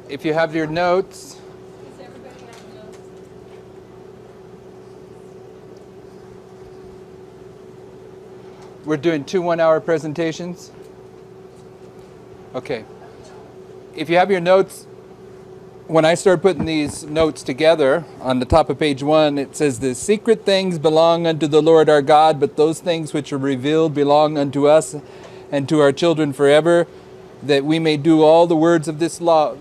If you have your notes, Does everybody have notes? we're doing 2 one-hour presentations. Okay. If you have your notes, when I start putting these notes together, on the top of page 1, it says, "The secret things belong unto the Lord our God, but those things which are revealed belong unto us and to our children forever, that we may do all the words of this law,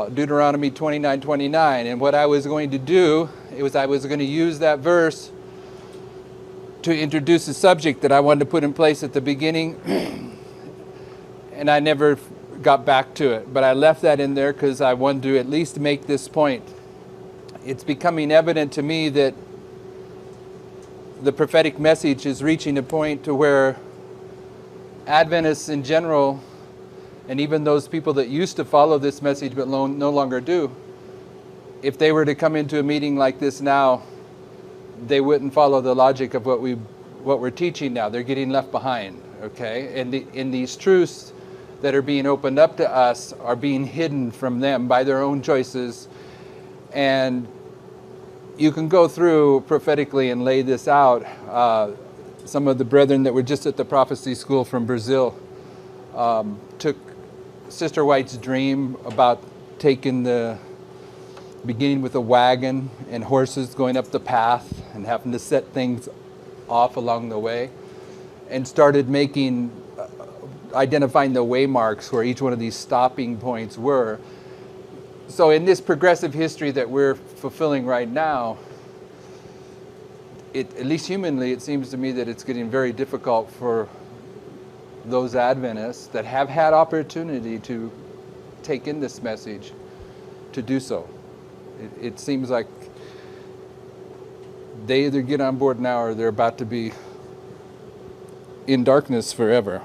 Deuteronomy 29:29. And what I was going to do, I was going to use that verse to introduce a subject that I wanted to put in place at the beginning, and I never got back to it. But I left that in there because I wanted to at least make this point. It's becoming evident to me that the prophetic message is reaching a point to where Adventists in general, and even those people that used to follow this message but no longer do, if they were to come into a meeting like this now, they wouldn't follow the logic of what we're teaching now. They're getting left behind, okay? And these truths that are being opened up to us are being hidden from them by their own choices. And you can go through prophetically and lay this out. Some of the brethren that were just at the prophecy school from Brazil took Sister White's dream about beginning with a wagon and horses going up the path and having to set things off along the way, and started identifying the waymarks where each one of these stopping points were. So in this progressive history that we're fulfilling right now, at least humanly, it seems to me that it's getting very difficult for those Adventists that have had opportunity to take in this message to do so. It seems like they either get on board now or they're about to be in darkness forever.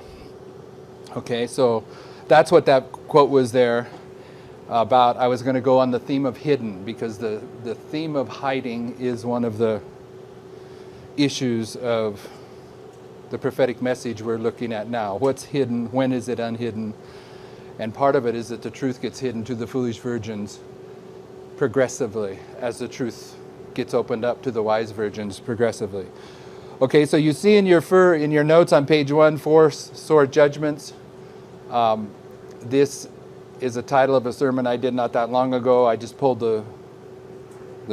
Okay, so that's what that quote was there about. I was going to go on the theme of hidden, because the theme of hiding is one of the issues of the prophetic message we're looking at now. What's hidden? When is it unhidden? And part of it is that the truth gets hidden to the foolish virgins progressively as the truth gets opened up to the wise virgins progressively. Okay, so you see in your notes on page 1, 4 sore judgments. This is a title of a sermon I did not that long ago. I just pulled the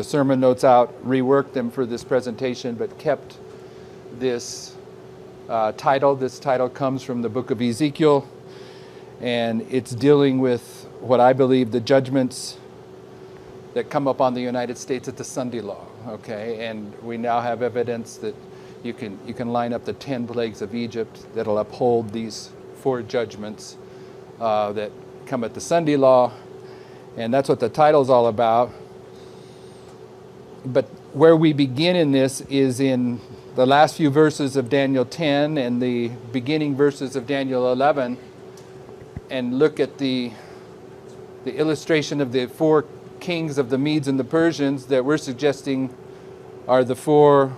sermon notes out, reworked them for this presentation, but kept this title. This title comes from the book of Ezekiel, and it's dealing with what I believe the judgments that come upon the United States at the Sunday law. Okay, and we now have evidence that you can line up the 10 plagues of Egypt that'll uphold these 4 judgments that come at the Sunday law, and that's what the title's all about. But where we begin in this is in the last few verses of Daniel 10 and the beginning verses of Daniel 11, and look at the illustration of the 4 kings of the Medes and the Persians that we're suggesting are the 4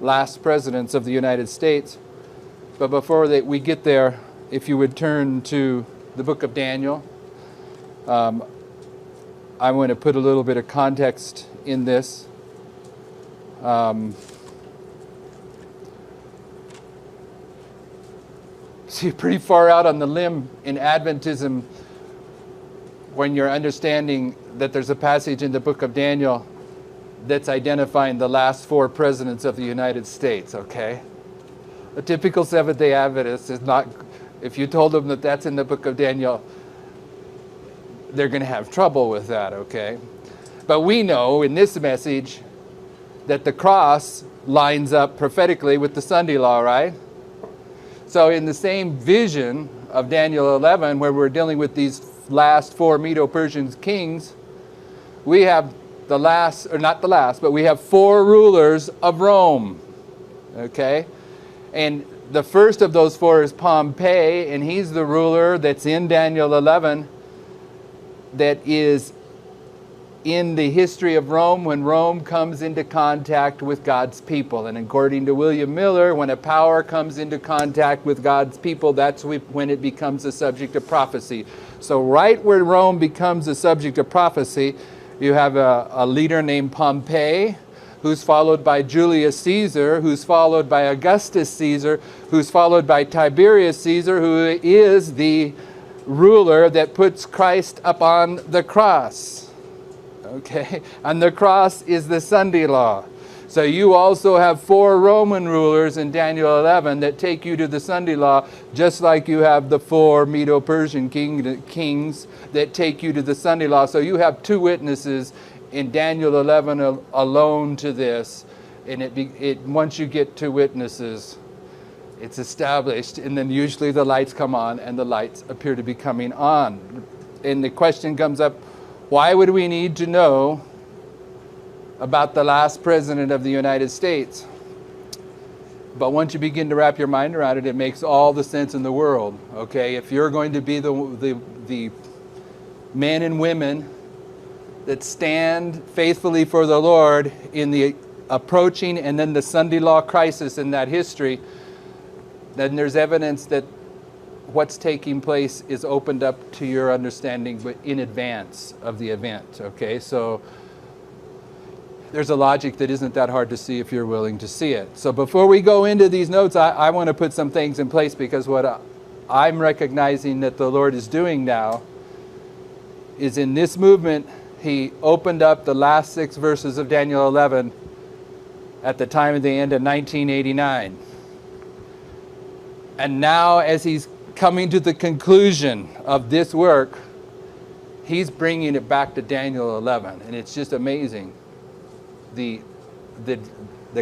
last presidents of the United States. But before we get there, if you would turn to the book of Daniel, I want to put a little bit of context in this. See, pretty far out on the limb in Adventism when you're understanding that there's a passage in the book of Daniel that's identifying the last 4 presidents of the United States, okay? A typical Seventh-day Adventist is not, if you told them that that's in the book of Daniel, they're going to have trouble with that, okay? But we know in this message that the cross lines up prophetically with the Sunday law, right? So in the same vision of Daniel 11, where we're dealing with these last 4 Medo-Persian kings, we have the last, or not the last, but we have 4 rulers of Rome, okay? And the first of those 4 is Pompey, and he's the ruler that's in Daniel 11 that is in the history of Rome when Rome comes into contact with God's people. And according to William Miller, when a power comes into contact with God's people, that's when it becomes a subject of prophecy. So right where Rome becomes a subject of prophecy, you have a leader named Pompey, who's followed by Julius Caesar, who's followed by Augustus Caesar, who's followed by Tiberius Caesar, who is the ruler that puts Christ up on the cross. Okay, and the cross is the Sunday law. So you also have 4 Roman rulers in Daniel 11 that take you to the Sunday law, just like you have the 4 Medo-Persian kings that take you to the Sunday law. So you have 2 witnesses in Daniel 11 alone to this. And once you get 2 witnesses, it's established. And then usually the lights come on, and the lights appear to be coming on. And the question comes up, why would we need to know about the last president of the United States? But once you begin to wrap your mind around it, it makes all the sense in the world. Okay, if you're going to be the men and women that stand faithfully for the Lord in the approaching and then the Sunday law crisis in that history, then there's evidence that what's taking place is opened up to your understanding, but in advance of the event. Okay, so there's a logic that isn't that hard to see if you're willing to see it. So before we go into these notes, I want to put some things in place, because what I'm recognizing that the Lord is doing now is in this movement, He opened up the last 6 verses of Daniel 11 at the time of the end of 1989. And now as He's coming to the conclusion of this work, He's bringing it back to Daniel 11. And it's just amazing the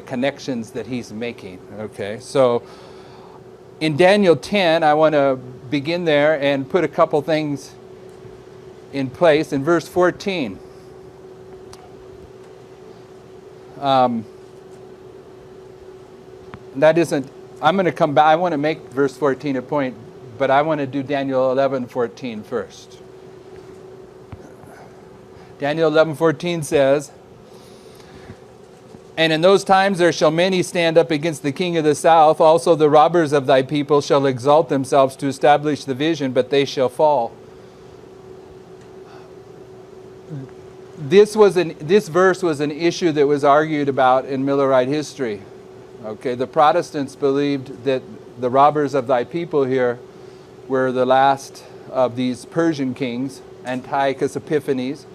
connections that He's making. Okay, so in Daniel 10, I want to begin there and put a couple things in place. In verse 14, that isn't, I'm going to come back. I want to make verse 14 a point, but I want to do Daniel 11:14 first. Daniel 11:14 says, "And in those times there shall many stand up against the king of the south. Also the robbers of thy people shall exalt themselves to establish the vision, but they shall fall." This verse was an issue that was argued about in Millerite history. Okay, the Protestants believed that the robbers of thy people here were the last of these Persian kings, Antiochus Epiphanes.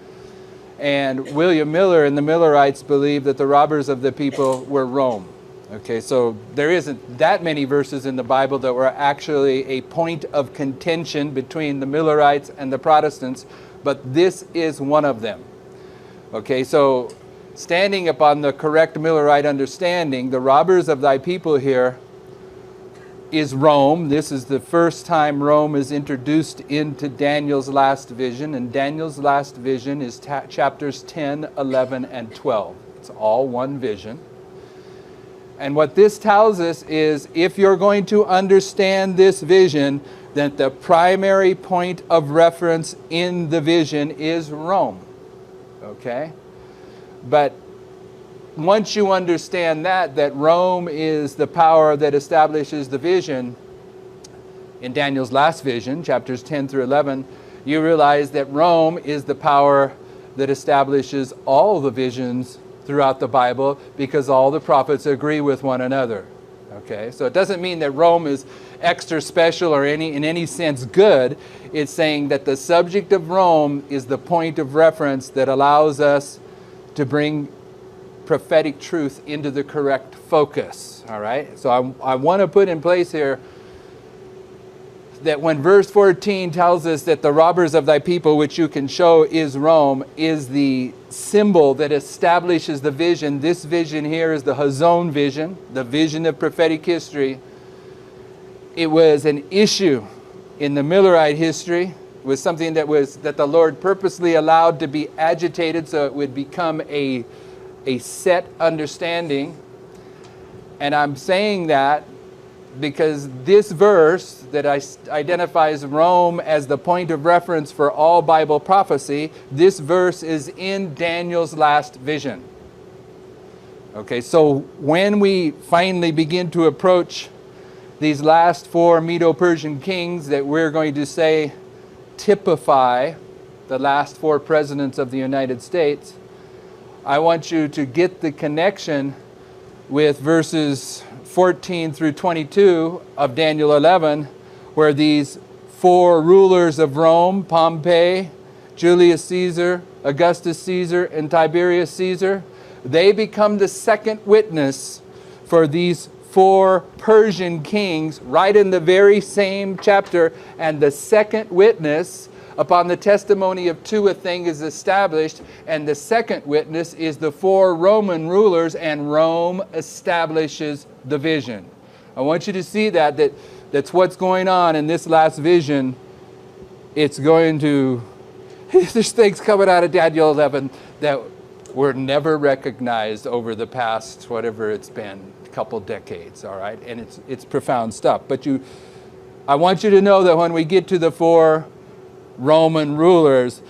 And William Miller and the Millerites believed that the robbers of the people were Rome. Okay, so there isn't that many verses in the Bible that were actually a point of contention between the Millerites and the Protestants, but this is one of them. Okay, so standing upon the correct Millerite understanding, the robbers of thy people here is Rome. This is the first time Rome is introduced into Daniel's last vision, and Daniel's last vision is chapters 10, 11, and 12. It's all one vision. And what this tells us is, if you're going to understand this vision, then the primary point of reference in the vision is Rome. Okay? But once you understand that Rome is the power that establishes the vision, in Daniel's last vision, chapters 10 through 11, you realize that Rome is the power that establishes all the visions throughout the Bible, because all the prophets agree with one another. Okay, so it doesn't mean that Rome is extra special or in any sense good. It's saying that the subject of Rome is the point of reference that allows us to bring prophetic truth into the correct focus. All right, so I want to put in place here that when verse 14 tells us that the robbers of thy people, which you can show is Rome, is the symbol that establishes the vision. This vision here is the Hazon vision, the vision of prophetic history. It was an issue in the Millerite history. It was something that the Lord purposely allowed to be agitated so it would become a set understanding. And I'm saying that because this verse that identifies Rome as the point of reference for all Bible prophecy, this verse is in Daniel's last vision. Okay, so when we finally begin to approach these last four Medo-Persian kings that we're going to say typify the last four presidents of the United States, I want you to get the connection with verses 14 through 22 of Daniel 11, where these four rulers of Rome, Pompey, Julius Caesar, Augustus Caesar, and Tiberius Caesar, they become the second witness for these four Persian kings right in the very same chapter. And the second witness, upon the testimony of two, a thing is established. And the second witness is the four Roman rulers, and Rome establishes the vision. I want you to see that's what's going on in this last vision. It's going to, there's things coming out of Daniel 11 that were never recognized over the past, whatever it's been, couple decades, all right? And it's profound stuff. But I want you to know that when we get to the four Roman rulers,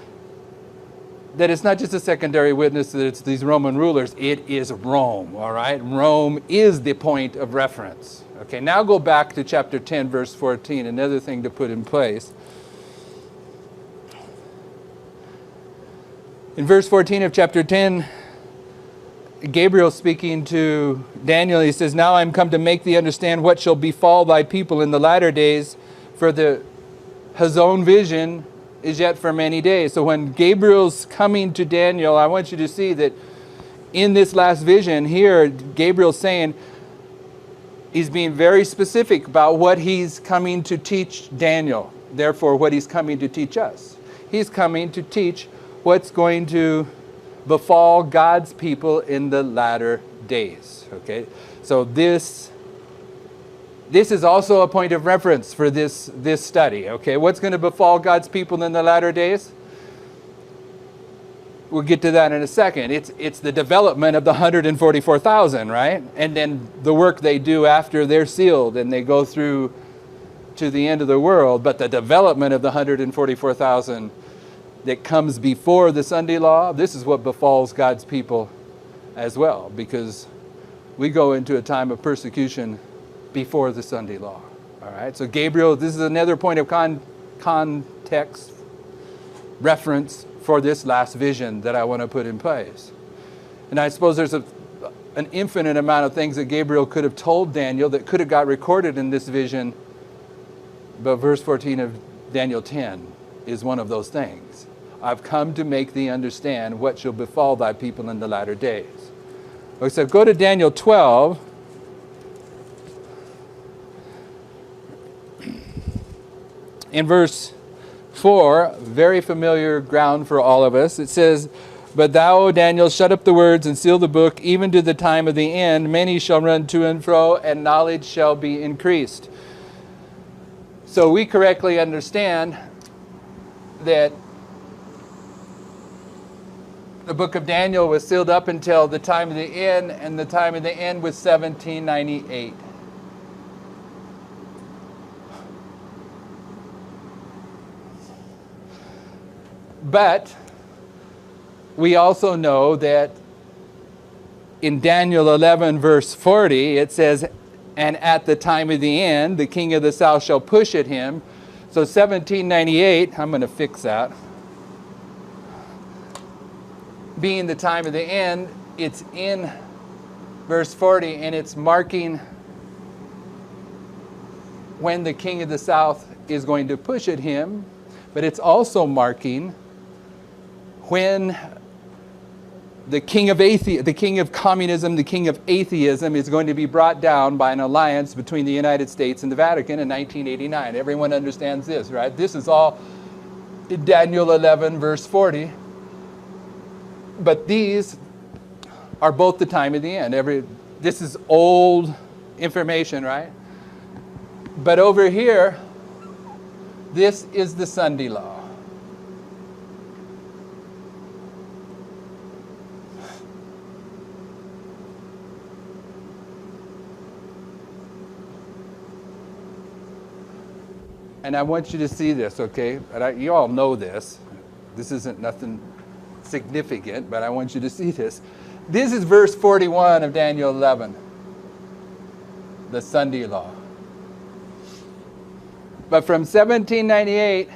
that it's not just a secondary witness that it's these Roman rulers, it is Rome, all right? Rome is the point of reference. Okay, now go back to chapter 10, verse 14, another thing to put in place. In verse 14 of chapter 10, Gabriel speaking to Daniel, he says, "Now I am come to make thee understand what shall befall thy people in the latter days, for his own vision is yet for many days." So when Gabriel's coming to Daniel, I want you to see that in this last vision here, Gabriel's saying, he's being very specific about what he's coming to teach Daniel. Therefore, what he's coming to teach us. He's coming to teach what's going to befall God's people in the latter days. Okay, so this is also a point of reference for this study. Okay, what's going to befall God's people in the latter days? We'll get to that in a second. It's the development of the 144,000, right? And then the work they do after they're sealed and they go through to the end of the world. But the development of the 144,000 that comes before the Sunday law, this is what befalls God's people as well, because we go into a time of persecution before the Sunday law. All right, so Gabriel, this is another point of context reference for this last vision that I want to put in place. And I suppose there's an infinite amount of things that Gabriel could have told Daniel that could have got recorded in this vision, but verse 14 of Daniel 10 is one of those things. I've come to make thee understand what shall befall thy people in the latter days. Okay, so go to Daniel 12. In verse 4, very familiar ground for all of us. It says, "But thou, O Daniel, shut up the words and seal the book, even to the time of the end. Many shall run to and fro, and knowledge shall be increased." So we correctly understand that the book of Daniel was sealed up until the time of the end, and the time of the end was 1798. But we also know that in Daniel 11, verse 40, it says, "And at the time of the end, the king of the south shall push at him." So 1798, I'm going to fix that. Being the time of the end, it's in verse 40, and it's marking when the king of the south is going to push at him, but it's also marking when the king of communism, the king of atheism is going to be brought down by an alliance between the United States and the Vatican in 1989. Everyone understands this, right? This is all in Daniel 11, verse 40. But these are both the time of the end. This is old information, right? But over here, this is the Sunday law. And I want you to see this, okay? You all know this. This isn't nothing significant, but I want you to see this. This is verse 41 of Daniel 11, the Sunday law. But from 1798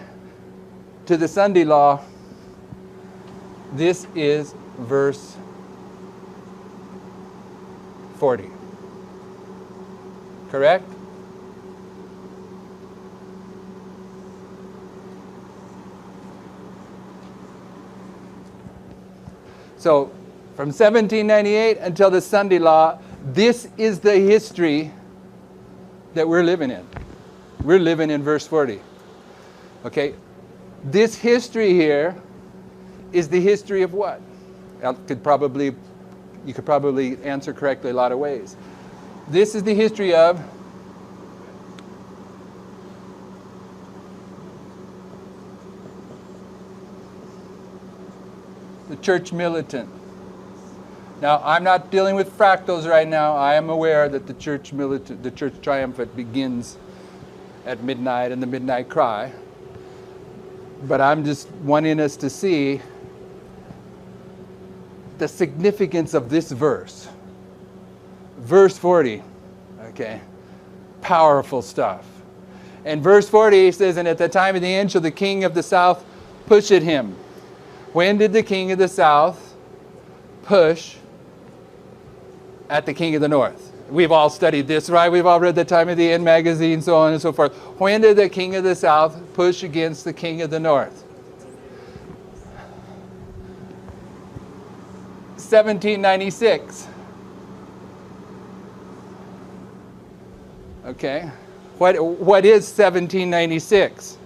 to the Sunday law, this is verse 40. Correct? So, from 1798 until the Sunday law, this is the history that we're living in. We're living in verse 40. Okay? This history here is the history of what? You could probably answer correctly a lot of ways. This is the history of the church militant. Now, I'm not dealing with fractals right now. I am aware that the church triumphant begins at midnight in the midnight cry. But I'm just wanting us to see the significance of this verse. Verse 40, okay, powerful stuff. And verse 40 he says, and at the time of the end shall the king of the south push at him. When did the king of the south push at the king of the north? We've all studied this, right? We've all read the Time of the End magazine, so on and so forth. When did the king of the south push against the king of the north? 1796. Okay. What is 1796?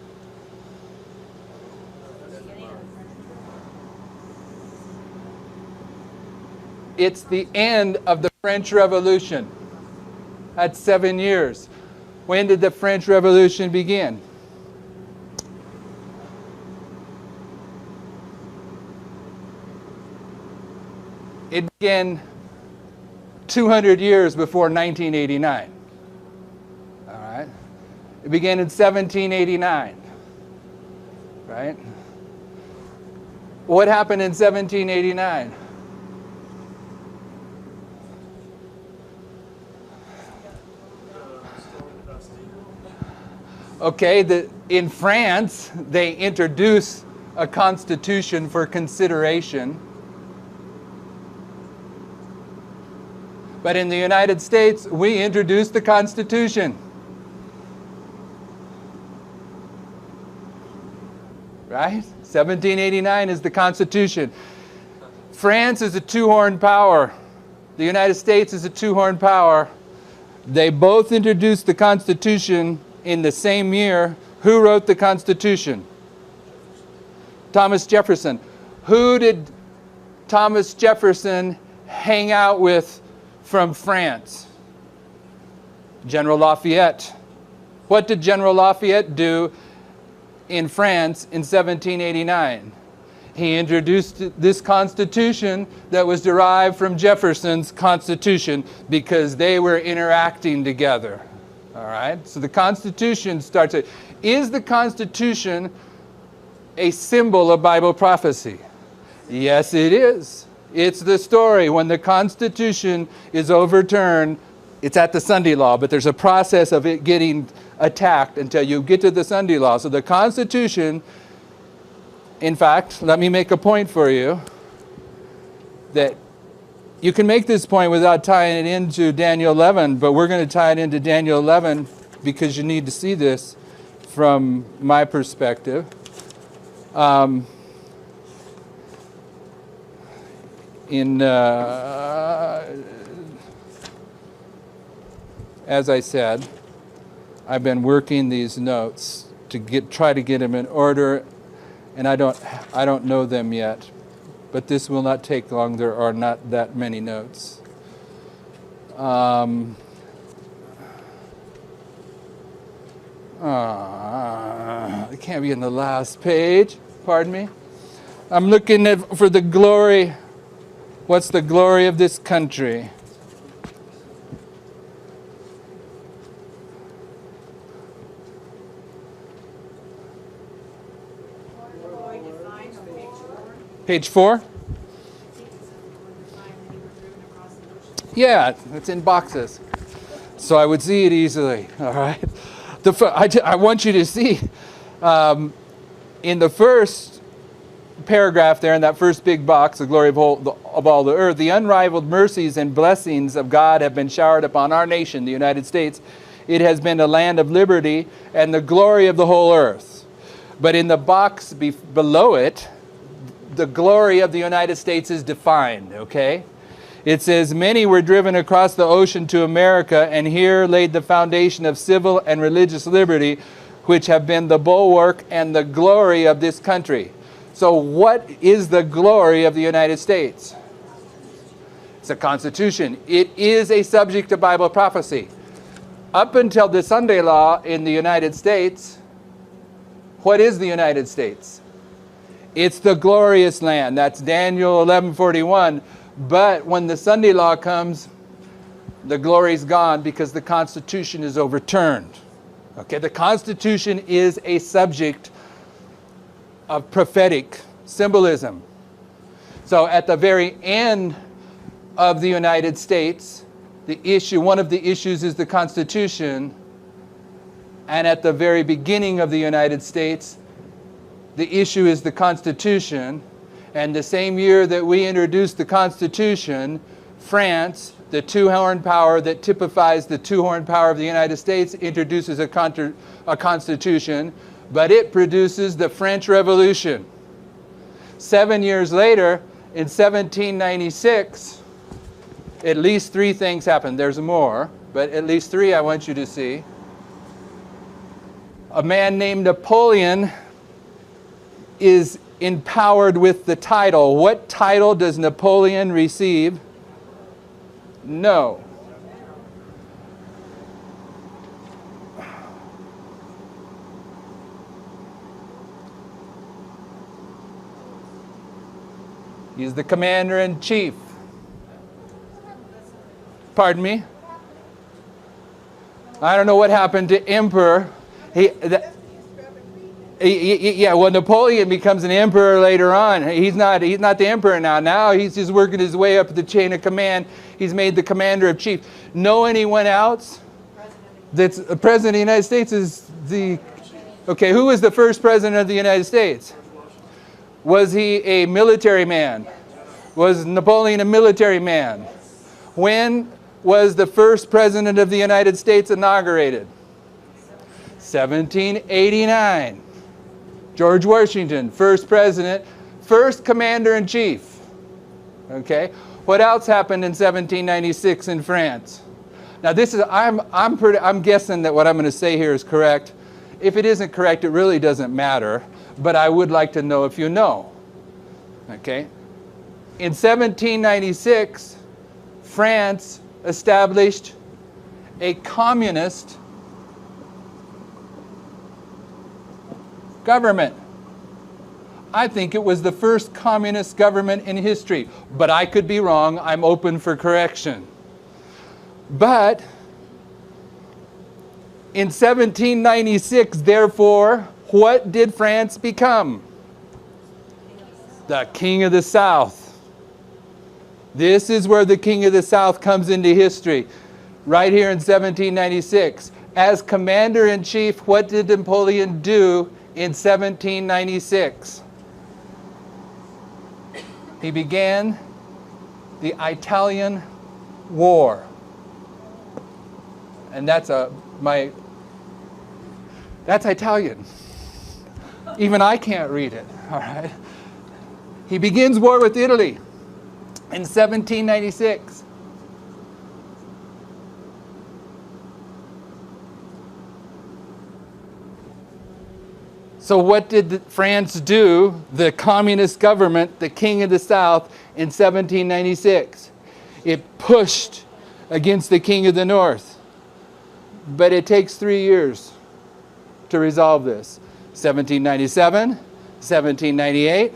It's the end of the French Revolution. That's 7 years. When did the French Revolution begin? It began 200 years before 1989. All right? It began in 1789. Right? What happened in 1789? Okay, in France, they introduced a constitution for consideration. But in the United States, we introduced the Constitution. Right? 1789 is the Constitution. France is a two-horned power. The United States is a two-horned power. They both introduced the Constitution in the same year. Who wrote the Constitution? Thomas Jefferson. Who did Thomas Jefferson hang out with from France? General Lafayette. What did General Lafayette do in France in 1789? He introduced this Constitution that was derived from Jefferson's Constitution because they were interacting together. All right? So the Constitution starts at, is the Constitution a symbol of Bible prophecy? Yes, it is. It's the story. When the Constitution is overturned, it's at the Sunday law, but there's a process of it getting attacked until you get to the Sunday law. So the Constitution, in fact, let me make a point for you that you can make this point without tying it into Daniel 11, but we're going to tie it into Daniel 11 because you need to see this from my perspective. As I said, I've been working these notes to try to get them in order, and I don't know them yet. But this will not take long. There are not that many notes. It can't be in the last page. Pardon me. I'm looking for the glory. What's the glory of this country? Page 4? Yeah, it's in boxes. So I would see it easily, all right? I want you to see in the first paragraph there, in that first big box, the glory of all the earth, the unrivaled mercies and blessings of God have been showered upon our nation, the United States. It has been a land of liberty and the glory of the whole earth. But in the box below it, the glory of the United States is defined, okay? It says, many were driven across the ocean to America, and here laid the foundation of civil and religious liberty, which have been the bulwark and the glory of this country. So what is the glory of the United States? It's the Constitution. It is a subject of Bible prophecy. Up until the Sunday law in the United States, what is the United States? It's the glorious land. That's Daniel 11:41. But when the Sunday law comes, the glory's gone because the Constitution is overturned. Okay, the Constitution is a subject of prophetic symbolism. So at the very end of the United States, one of the issues is the Constitution, and at the very beginning of the United States, the issue is the Constitution. And the same year that we introduced the Constitution, France, the two-horned power that typifies the two-horned power of the United States, introduces a Constitution, but it produces the French Revolution. 7 years later, in 1796, at least 3 things happened. There's more, but at least 3 I want you to see. A man named Napoleon is empowered with the title. What title does Napoleon receive? No. He's the commander-in-chief. Pardon me? I don't know what happened to emperor. Yeah, well, Napoleon becomes an emperor later on. He's not the emperor now. Now he's just working his way up the chain of command. He's made the commander-in-chief. Know anyone else that's a president of the United States is the... Okay, who was the first president of the United States? Was he a military man? Was Napoleon a military man? When was the first president of the United States inaugurated? 1789. George Washington, first president, first commander-in-chief. Okay, what else happened in 1796 in France? Now this is, I'm guessing that what I'm going to say here is correct. If it isn't correct, it really doesn't matter, but I would like to know if you know. Okay, in 1796, France established a communist government. I think it was the first communist government in history, but I could be wrong. I'm open for correction. But in 1796, therefore, what did France become? The King of the South. This is where the King of the South comes into history, right here in 1796. As commander-in-chief, what did Napoleon do in 1796? He began the Italian War. And that's Italian. Even I can't read it, all right? He begins war with Italy in 1796. So what did France do, the communist government, the King of the South, in 1796? It pushed against the King of the North. But it takes 3 years to resolve this. 1797, 1798,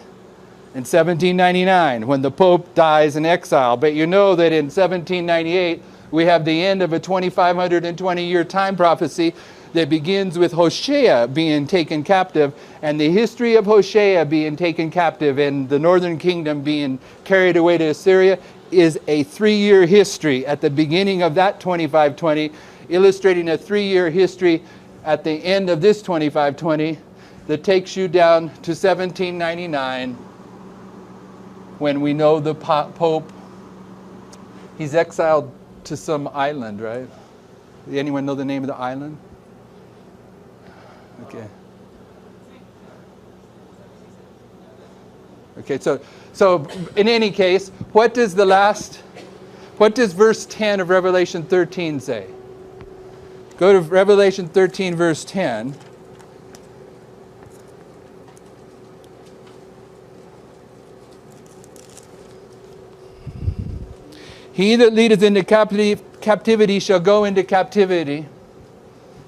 and 1799, when the Pope dies in exile. But you know that in 1798, we have the end of a 2,520-year time prophecy that begins with Hoshea being taken captive, and the history of Hoshea being taken captive and the northern kingdom being carried away to Assyria is a 3-year history at the beginning of that 2520, illustrating a 3-year history at the end of this 2520 that takes you down to 1799, when we know the Pope, he's exiled to some island, right? Anyone know the name of the island? Okay. Okay, so in any case, what does verse 10 of Revelation 13 say? Go to Revelation 13, verse 10. He that leadeth into captivity shall go into captivity.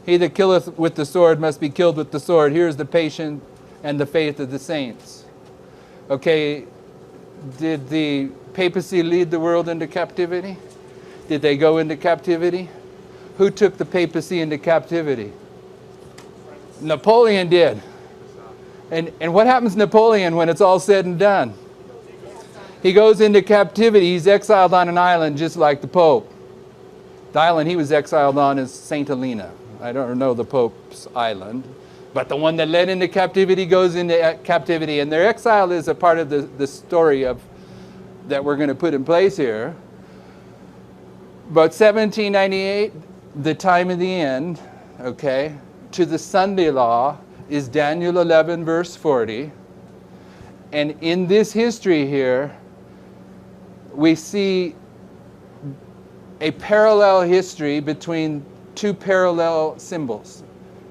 He that killeth with the sword must be killed with the sword. Here's the patience and the faith of the saints. Okay, did the papacy lead the world into captivity? Did they go into captivity? Who took the papacy into captivity? Napoleon did. And what happens to Napoleon when it's all said and done? He goes into captivity. He's exiled on an island just like the Pope. The island he was exiled on is St. Helena. I don't know the Pope's island. But the one that led into captivity goes into captivity. And their exile is a part of the story that we're going to put in place here. But 1798, the time of the end, okay, to the Sunday law is Daniel 11, verse 40. And in this history here, we see a parallel history between two parallel symbols,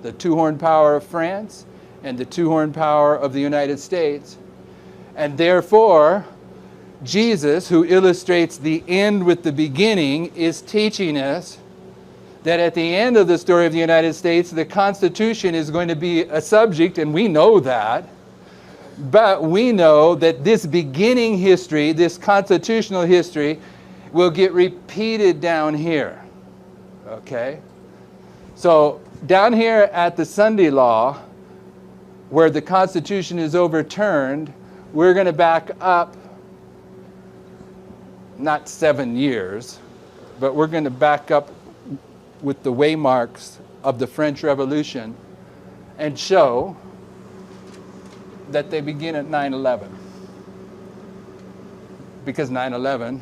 the two-horned power of France and the two-horned power of the United States. And therefore, Jesus, who illustrates the end with the beginning, is teaching us that at the end of the story of the United States, the Constitution is going to be a subject, and we know that. But we know that this beginning history, this constitutional history, will get repeated down here. Okay? So down here at the Sunday law, where the Constitution is overturned, we're going to back up, not 7 years, but we're going to back up with the waymarks of the French Revolution and show that they begin at 9/11. Because 9/11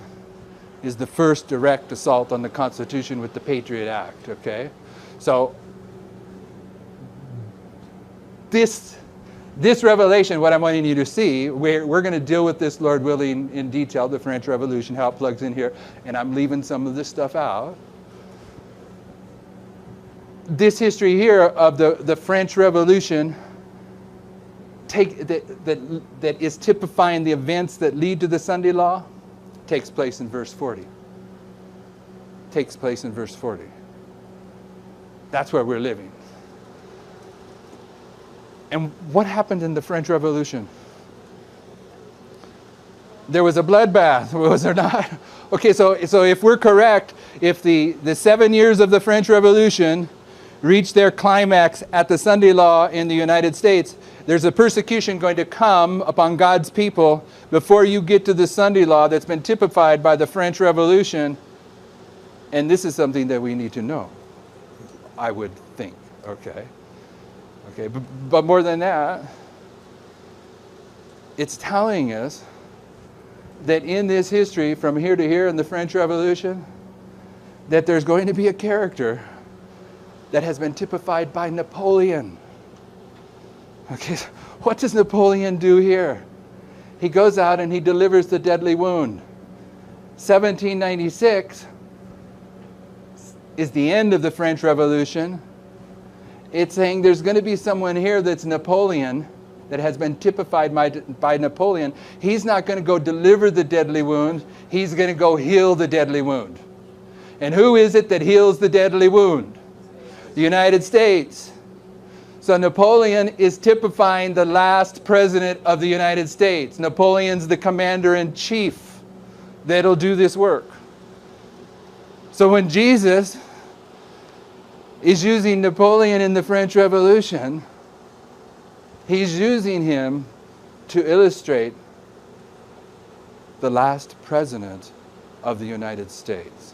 is the first direct assault on the Constitution with the Patriot Act, okay? So this revelation, what I'm wanting you to see, we're going to deal with this, Lord willing, in detail, the French Revolution, how it plugs in here, and I'm leaving some of this stuff out. This history here of the French Revolution that is typifying the events that lead to the Sunday law takes place in verse 40. Takes place in verse 40. That's where we're living. And what happened in the French Revolution? There was a bloodbath, was there not? Okay, so if we're correct, if the 7 years of the French Revolution reach their climax at the Sunday law in the United States, there's a persecution going to come upon God's people before you get to the Sunday law that's been typified by the French Revolution. And this is something that we need to know, I would think. Okay. Okay, but more than that, it's telling us that in this history, from here to here in the French Revolution, that there's going to be a character that has been typified by Napoleon. Okay, so what does Napoleon do here? He goes out and he delivers the deadly wound. 1796 is the end of the French Revolution. It's saying there's going to be someone here that's Napoleon, that has been typified by Napoleon. He's not going to go deliver the deadly wound. He's going to go heal the deadly wound. And who is it that heals the deadly wound? The United States. So Napoleon is typifying the last president of the United States. Napoleon's the commander-in-chief that'll do this work. So when Jesus is using Napoleon in the French Revolution. He's using him to illustrate the last president of the United States.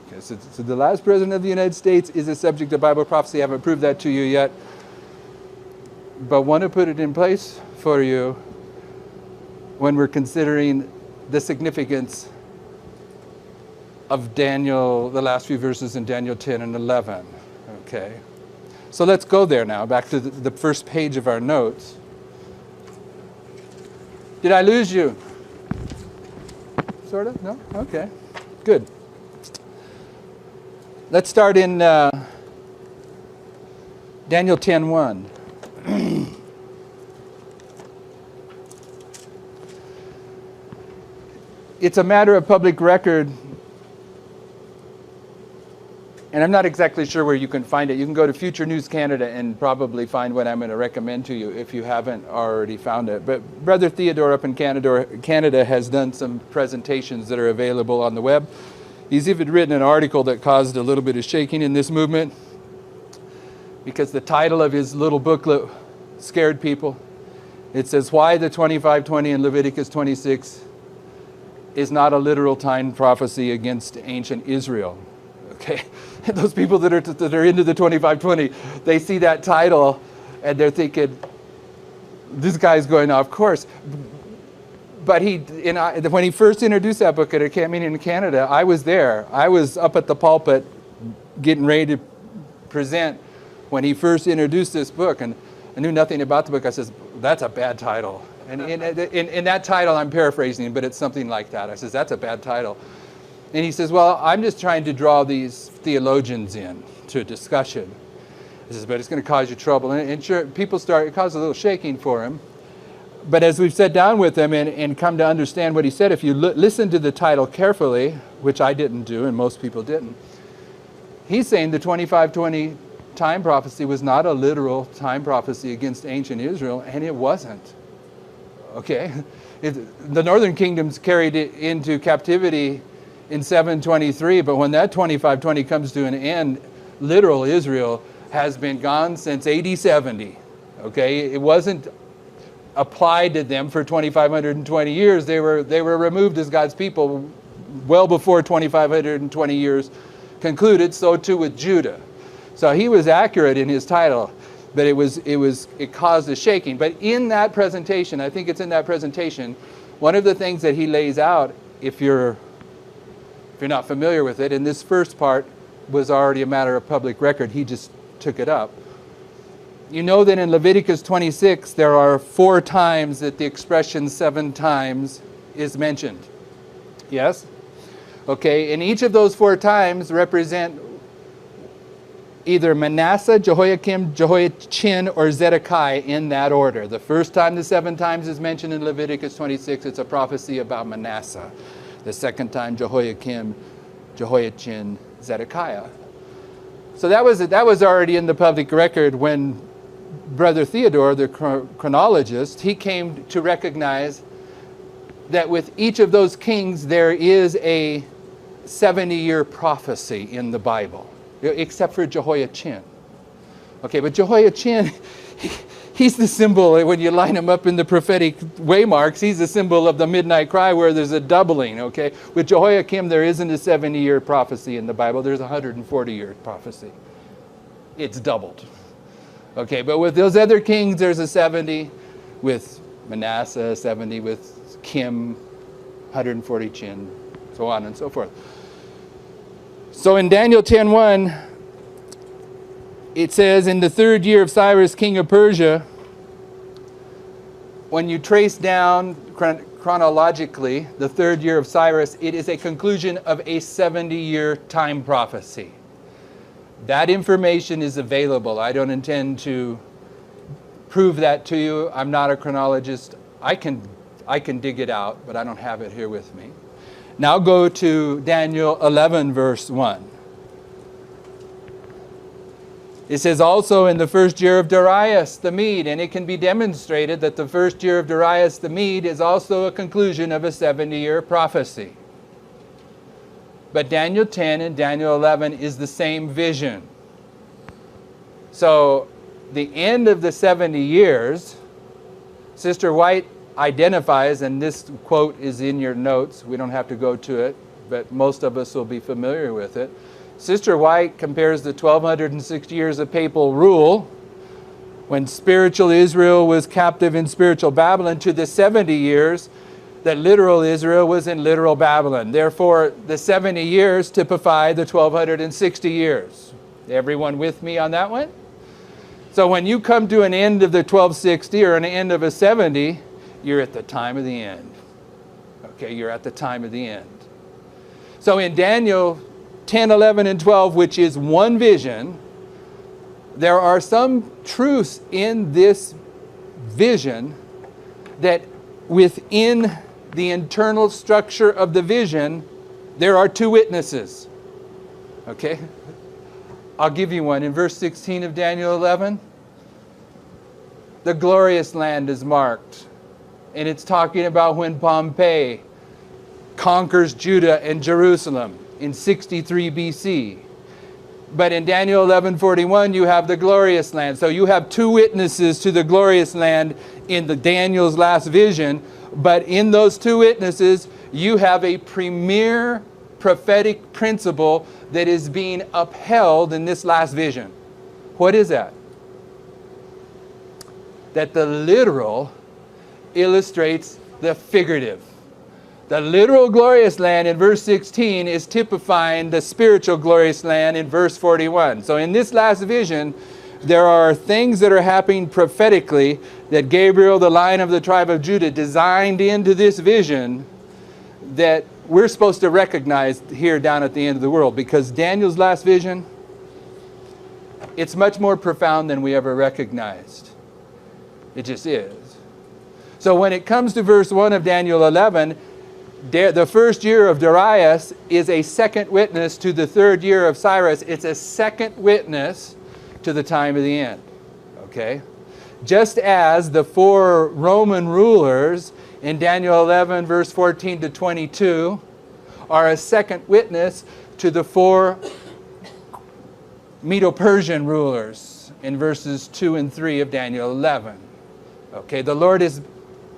Okay, so the last president of the United States is a subject of Bible prophecy. I haven't proved that to you yet, but want to put it in place for you when we're considering the significance of Daniel, the last few verses in Daniel 10 and 11. Okay, so let's go there now, back to the first page of our notes. Did I lose you? Sort of? No? Okay, good. Let's start in Daniel 10:1. It's a matter of public record, and I'm not exactly sure where you can find it. You can go to Future News Canada and probably find what I'm going to recommend to you if you haven't already found it. But Brother Theodore up in Canada has done some presentations that are available on the web. He's even written an article that caused a little bit of shaking in this movement because the title of his little booklet scared people. It says, "Why the 25:20 in Leviticus 26 is not a literal time prophecy against ancient Israel." Okay, those people that are into the 25:20, they see that title and they're thinking, this guy's going off course. But when he first introduced that book at a camp meeting in Canada, I was there. I was up at the pulpit getting ready to present when he first introduced this book, and I knew nothing about the book. I says, "That's a bad title." And in that title, I'm paraphrasing, but it's something like that. I says, "That's a bad title." And he says, "Well, I'm just trying to draw these theologians in to a discussion." He says, "But it's going to cause you trouble." And sure, it caused a little shaking for him. But as we've sat down with him and come to understand what he said, if you listen to the title carefully, which I didn't do and most people didn't, he's saying the 25:20 time prophecy was not a literal time prophecy against ancient Israel, and it wasn't. Okay? The northern kingdoms carried it into captivity in 723, but when that 25:20 comes to an end, literal Israel has been gone since AD 70. Okay? It wasn't applied to them for 2,520 years. They were removed as God's people well before 2,520 years concluded. So too with Judah. So he was accurate in his title, but it caused a shaking. But in that presentation, I think it's in that presentation, one of the things that he lays out, if you're not familiar with it, and this first part was already a matter of public record, he just took it up. You know that in Leviticus 26, there are 4 times that the expression 7 times is mentioned. Yes? Okay, and each of those 4 times represent either Manasseh, Jehoiakim, Jehoiachin, or Zedekiah in that order. The first time the 7 times is mentioned in Leviticus 26, it's a prophecy about Manasseh. The second time, Jehoiakim, Jehoiachin, Zedekiah. So that was already in the public record when Brother Theodore, the chronologist, he came to recognize that with each of those kings there is a 70-year prophecy in the Bible, except for Jehoiachin. Okay, but Jehoiachin, he's the symbol, when you line him up in the prophetic waymarks, he's the symbol of the midnight cry where there's a doubling, okay? With Jehoiakim, there isn't a 70-year prophecy in the Bible, there's a 140-year prophecy. It's doubled. Okay, but with those other kings, there's a 70, with Manasseh, 70, with Kim, 140 Chin, so on and so forth. So in Daniel 10:1, it says, in the 3rd year of Cyrus, king of Persia, when you trace down chronologically the 3rd year of Cyrus, it is a conclusion of a 70-year time prophecy. That information is available. I don't intend to prove that to you. I'm not a chronologist. I can dig it out, but I don't have it here with me. Now go to Daniel 11, verse 1. It says, also in the 1st year of Darius the Mede, and it can be demonstrated that the 1st year of Darius the Mede is also a conclusion of a 70-year prophecy. But Daniel 10 and Daniel 11 is the same vision. So the end of the 70 years, Sister White identifies, and this quote is in your notes. We don't have to go to it, but most of us will be familiar with it. Sister White compares the 1260 years of papal rule, when spiritual Israel was captive in spiritual Babylon, to the 70 years that literal Israel was in literal Babylon. Therefore, the 70 years typify the 1260 years. Everyone with me on that one? So when you come to an end of the 1260 or an end of a 70, you're at the time of the end. Okay, you're at the time of the end. So in Daniel 10, 11, and 12, which is one vision, there are some truths in this vision that within the internal structure of the vision, there are two witnesses. Okay? I'll give you one. In verse 16 of Daniel 11, the glorious land is marked. And it's talking about when Pompey conquers Judah and Jerusalem in 63 BC. But in Daniel 11:41, you have the glorious land. So you have two witnesses to the glorious land in the Daniel's last vision. But in those two witnesses, you have a premier prophetic principle that is being upheld in this last vision. What is that? That the literal illustrates the figurative. The literal glorious land in verse 16 is typifying the spiritual glorious land in verse 41. So in this last vision, there are things that are happening prophetically that Gabriel, the Lion of the tribe of Judah, designed into this vision that we're supposed to recognize here down at the end of the world. Because Daniel's last vision, it's much more profound than we ever recognized. It just is. So when it comes to verse 1 of Daniel 11, the first year of Darius is a second witness to the third year of Cyrus. It's a second witness to the time of the end. Okay? Just as the four Roman rulers in Daniel 11, verse 14 to 22, are a second witness to the four Medo-Persian rulers in verses 2 and 3 of Daniel 11. Okay, the Lord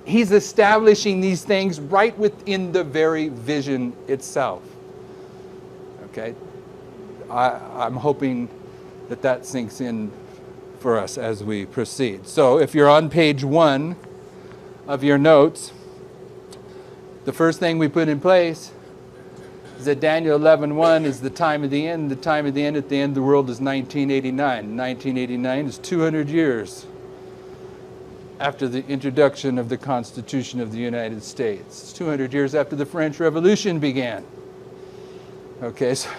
He's establishing these things right within the very vision itself. Okay? I'm hoping that sinks in for us as we proceed. So if you're on page 1 of your notes, the first thing we put in place is that Daniel 11:1 is the time of the end. The time of the end at the end of the world is 1989. 1989 is 200 years after the introduction of the Constitution of the United States. It's 200 years after the French Revolution began. Okay, so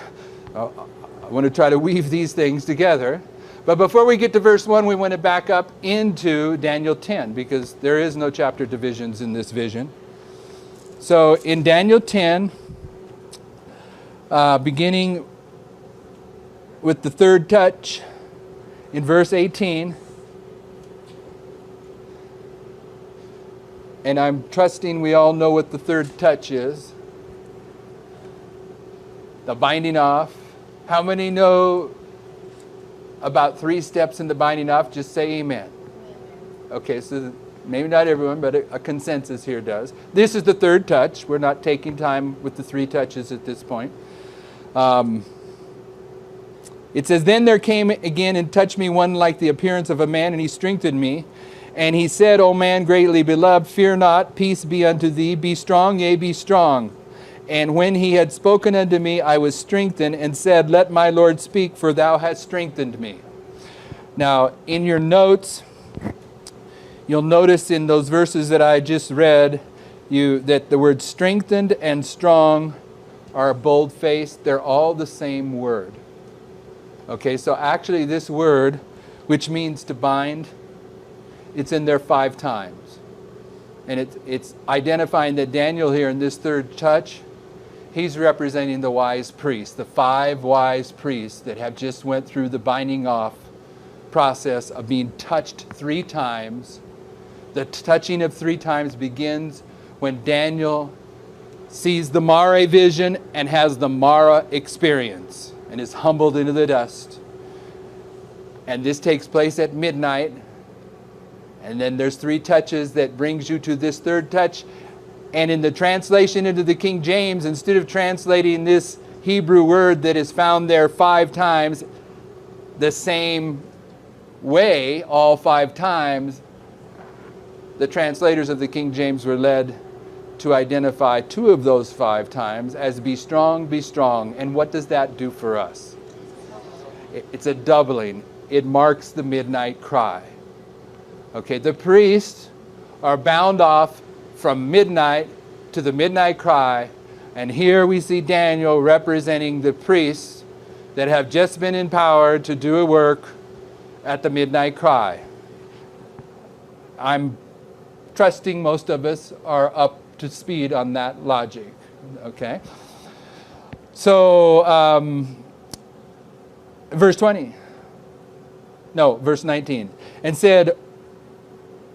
I want to try to weave these things together. But before we get to verse 1, we want to back up into Daniel 10, because there is no chapter divisions in this vision. So in Daniel 10, beginning with the third touch, in verse 18, and I'm trusting we all know what the third touch is. The binding off. How many know about 3 steps in the binding off? Just say amen. Okay, so maybe not everyone, but a consensus here does. This is the third touch. We're not taking time with the 3 touches at this point. It says, "Then there came again and touched me one like the appearance of a man, and he strengthened me. And he said, O man greatly beloved, fear not, peace be unto thee, be strong, yea, be strong. And when he had spoken unto me, I was strengthened, and said, Let my Lord speak, for thou hast strengthened me." Now, in your notes, you'll notice in those verses that I just read, that the word strengthened and strong are bold-faced. They're all the same word. Okay, so actually this word, which means to bind, it's in there 5 times. And it's identifying that Daniel here in this third touch, he's representing the wise priests, the 5 wise priests that have just went through the binding off process of being touched 3 times. The touching of 3 times begins when Daniel sees the Mare vision and has the Mara experience and is humbled into the dust. And this takes place at midnight. And then there's 3 touches that brings you to this 3rd touch. And in the translation into the King James, instead of translating this Hebrew word that is found there 5 times, the same way all 5 times, the translators of the King James were led to identify 2 of those 5 times as be strong, be strong. And what does that do for us? It's a doubling. It marks the midnight cry. Okay, the priests are bound off from midnight to the midnight cry. And here we see Daniel representing the priests that have just been empowered to do a work at the midnight cry. I'm trusting most of us are up to speed on that logic. Okay? So, verse 20. No, verse 19. And said,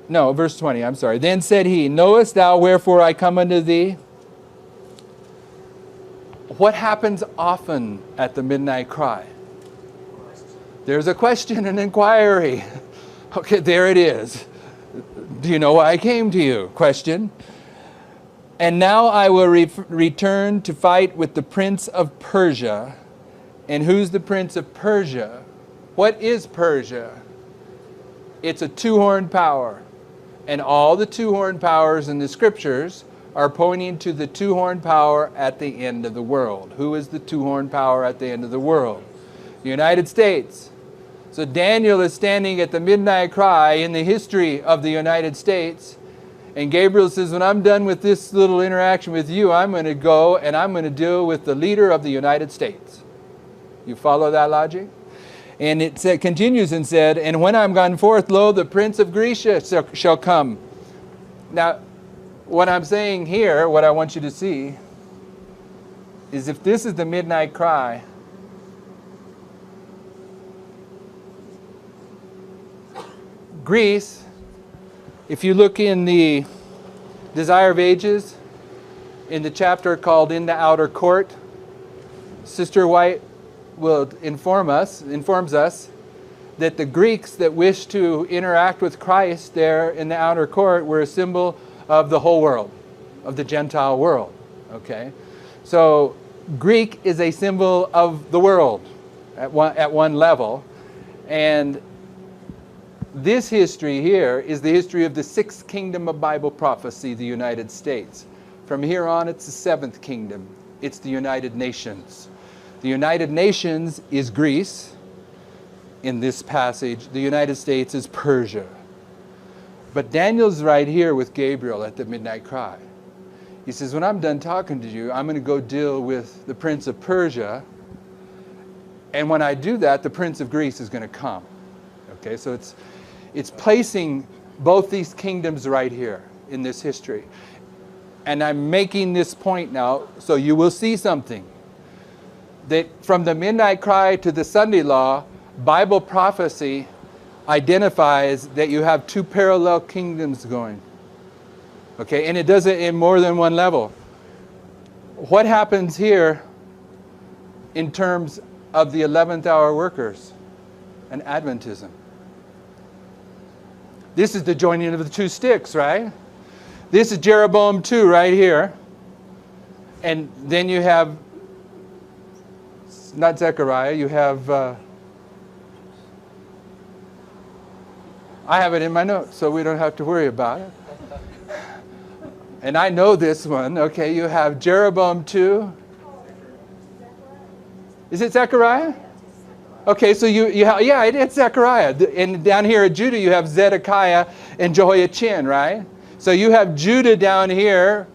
no, verse 20, I'm sorry. Then said he, knowest thou wherefore I come unto thee? What happens often at the midnight cry? There's a question, an inquiry. Okay, there it is. Do you know why I came to you? Question. And now I will return to fight with the prince of Persia. And who's the prince of Persia? What is Persia? It's a 2-horned power. And all the 2-horned powers in the scriptures are pointing to the 2-horned power at the end of the world. Who is the 2-horned power at the end of the world? The United States. So Daniel is standing at the midnight cry in the history of the United States. And Gabriel says, when I'm done with this little interaction with you, I'm going to go and I'm going to deal with the leader of the United States. You follow that logic? And it continues and said, and when I'm gone forth, lo, the prince of Greece shall come. Now, what I'm saying here, what I want you to see, is if this is the midnight cry, Greece, if you look in the Desire of Ages, in the chapter called In the Outer Court, Sister White will informs us that the Greeks that wished to interact with Christ there in the outer court were a symbol of the whole world, of the Gentile world. Okay, so Greek is a symbol of the world at one level, and this history here is the history of the 6th kingdom of Bible prophecy, the United States. From here on, it's the 7th kingdom. It's the United Nations. The United Nations is Greece. In this passage, the United States is Persia. But Daniel's right here with Gabriel at the midnight cry. He says, when I'm done talking to you, I'm going to go deal with the prince of Persia. And when I do that, the prince of Greece is going to come. Okay, so it's placing both these kingdoms right here in this history. And I'm making this point now, so you will see something. That from the midnight cry to the Sunday law, Bible prophecy identifies that you have 2 parallel kingdoms going. Okay, and it does it in more than one level. What happens here in terms of the 11th hour workers and Adventism? This is the joining of the 2 sticks, right? This is Jeroboam 2 right here. And then you have, not Zechariah, you have, I have it in my notes, so we don't have to worry about it. And I know this one. Okay, you have Jeroboam 2. Is it Zechariah? Okay, so you have, yeah, it's Zechariah. And down here at Judah, you have Zedekiah and Jehoiachin, right? So you have Judah down here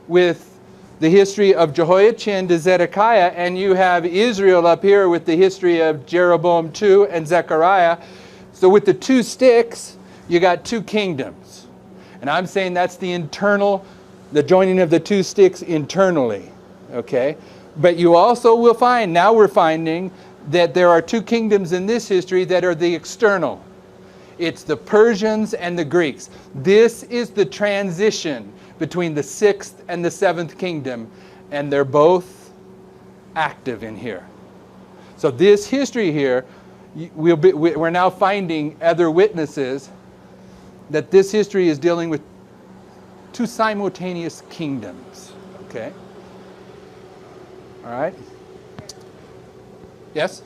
with the history of Jehoiachin to Zedekiah, and you have Israel up here with the history of Jeroboam 2 and Zechariah. So with the 2 sticks, you got 2 kingdoms. And I'm saying that's the internal, the joining of the 2 sticks internally. Okay? But you also will find, now we're finding, that there are 2 kingdoms in this history that are the external. It's the Persians and the Greeks. This is the transition between the 6th and the 7th kingdom, and they're both active in here. So this history here, we're now finding other witnesses that this history is dealing with two simultaneous kingdoms. Okay? All right? Yes?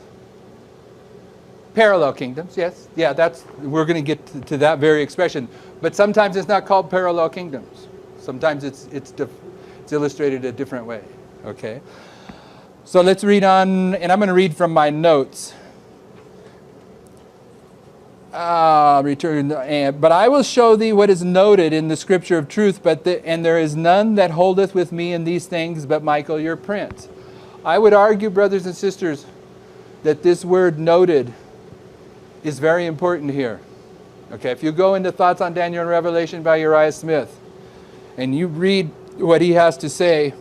Parallel kingdoms, yes. Yeah, we're going to get to that very expression. But sometimes it's not called parallel kingdoms. Sometimes it's illustrated a different way. Okay? So let's read on, and I'm going to read from my notes. But I will show thee what is noted in the scripture of truth, and there is none that holdeth with me in these things but Michael your prince. I would argue, brothers and sisters, that this word noted is very important here. Okay, if you go into Thoughts on Daniel and Revelation by Uriah Smith, and you read what he has to say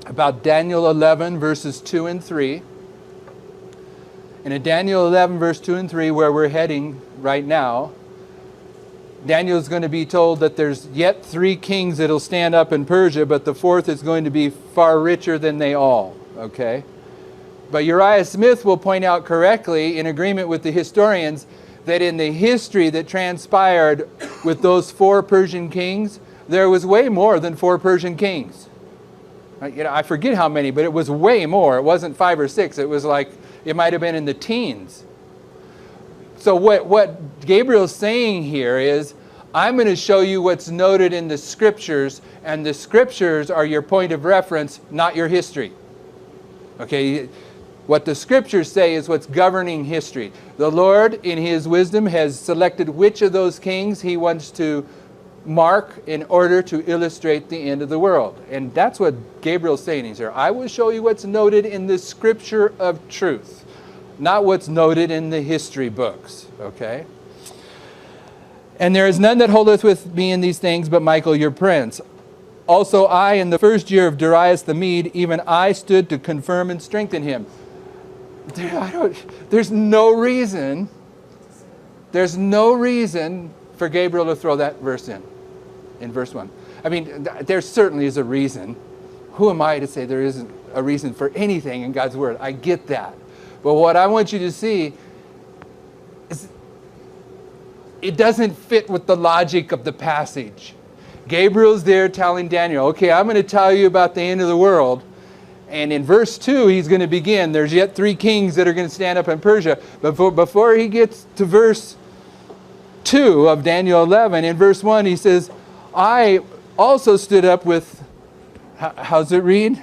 about Daniel 11, verses 2 and 3, and in Daniel 11, verse 2 and 3, where we're heading right now, Daniel is going to be told that there's yet 3 kings that will stand up in Persia, but the 4th is going to be far richer than they all. Okay? But Uriah Smith will point out correctly, in agreement with the historians, that in the history that transpired with those 4 Persian kings, there was way more than 4 Persian kings. I forget how many, but it was way more. It wasn't 5 or 6. It was like, it might have been in the teens. So what Gabriel's saying here is, I'm going to show you what's noted in the scriptures, and the scriptures are your point of reference, not your history. Okay? What the scriptures say is what's governing history. The Lord, in his wisdom, has selected which of those kings he wants to mark in order to illustrate the end of the world. And that's what Gabriel's saying here. I will show you what's noted in the scripture of truth, not what's noted in the history books. Okay? And there is none that holdeth with me in these things but Michael your prince. Also I, in the first year of Darius the Mede, even I stood to confirm and strengthen him. There's no reason for Gabriel to throw that verse in verse 1. I mean, there certainly is a reason. Who am I to say there isn't a reason for anything in God's Word? I get that. But what I want you to see is it doesn't fit with the logic of the passage. Gabriel's there telling Daniel, okay, I'm going to tell you about the end of the world. And in verse 2, he's going to begin. There's yet 3 kings that are going to stand up in Persia. But before he gets to verse 2 of Daniel 11, in verse 1, he says, I also stood up with, how's it read?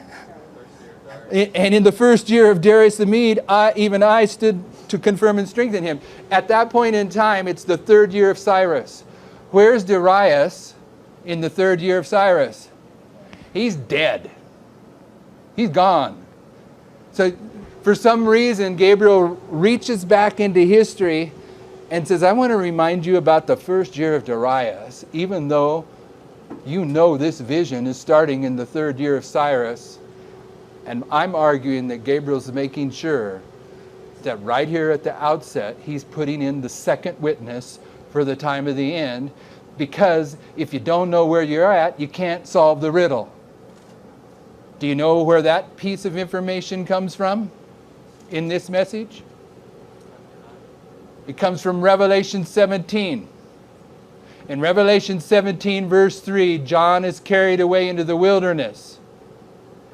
And in the first year of Darius the Mede, even I stood to confirm and strengthen him. At that point in time, it's the 3rd year of Cyrus. Where's Darius in the 3rd year of Cyrus? He's dead. He's gone. So for some reason, Gabriel reaches back into history and says, I want to remind you about the 1st year of Darius, even though you know this vision is starting in the 3rd year of Cyrus. And I'm arguing that Gabriel's making sure that right here at the outset, he's putting in the second witness for the time of the end, because if you don't know where you're at, you can't solve the riddle. Do you know where that piece of information comes from in this message? It comes from Revelation 17. In Revelation 17, verse 3, John is carried away into the wilderness.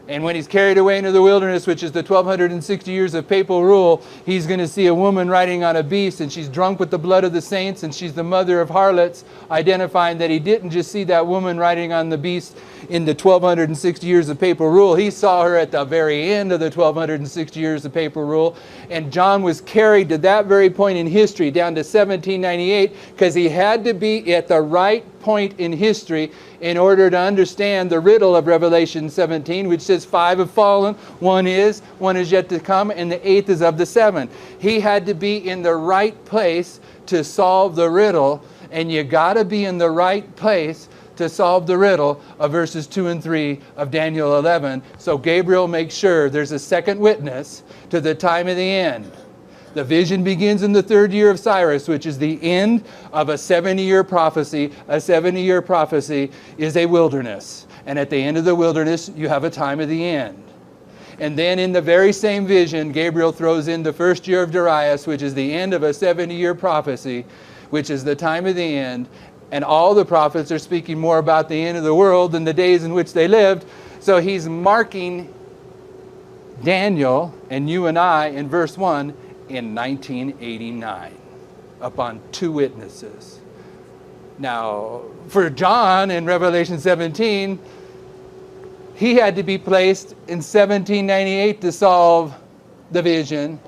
And when he's carried away into the wilderness, which is the 1260 years of papal rule, he's going to see a woman riding on a beast, and she's drunk with the blood of the saints, and she's the mother of harlots, identifying that he didn't just see that woman riding on the beast in the 1260 years of papal rule. He saw her at the very end of the 1260 years of papal rule. And John was carried to that very point in history, down to 1798, because he had to be at the right point in history in order to understand the riddle of Revelation 17, which says 5 have fallen, one is yet to come, and the 8th is of the 7. He had to be in the right place to solve the riddle, and you got to be in the right place to solve the riddle of verses 2 and 3 of Daniel 11. So Gabriel makes sure there's a second witness to the time of the end. The vision begins in the 3rd year of Cyrus, which is the end of a 70-year prophecy. A 70-year prophecy is a wilderness. And at the end of the wilderness, you have a time of the end. And then in the very same vision, Gabriel throws in the 1st year of Darius, which is the end of a 70-year prophecy, which is the time of the end. And all the prophets are speaking more about the end of the world than the days in which they lived. So he's marking Daniel and you and I in verse 1 in 1989 upon 2 witnesses. Now, for John in Revelation 17, he had to be placed in 1798 to solve the vision,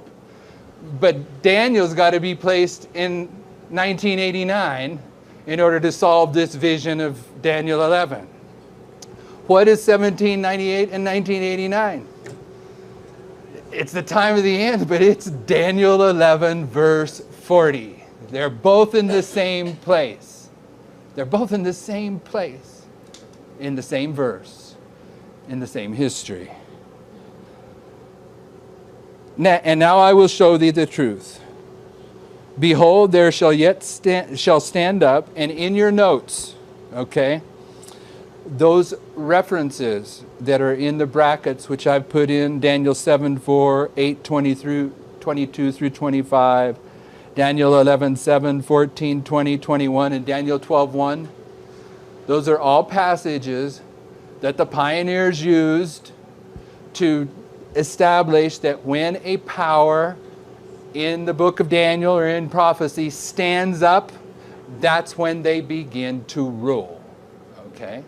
but Daniel's got to be placed in 1989 in order to solve this vision of Daniel 11. What is 1798 and 1989? It's the time of the end, but it's Daniel 11 verse 40. They're both in the same place. They're both in the same place, in the same verse, in the same history. And now I will show thee the truth. Behold, there shall stand up, and in your notes, okay, those references that are in the brackets, which I've put in, Daniel 7:4, 8:22 through 25, Daniel 11:7, 14, 20, 21, and Daniel 12:1. Those are all passages that the pioneers used to establish that when a power in the book of Daniel or in prophecy stands up, that's when they begin to rule. Okay?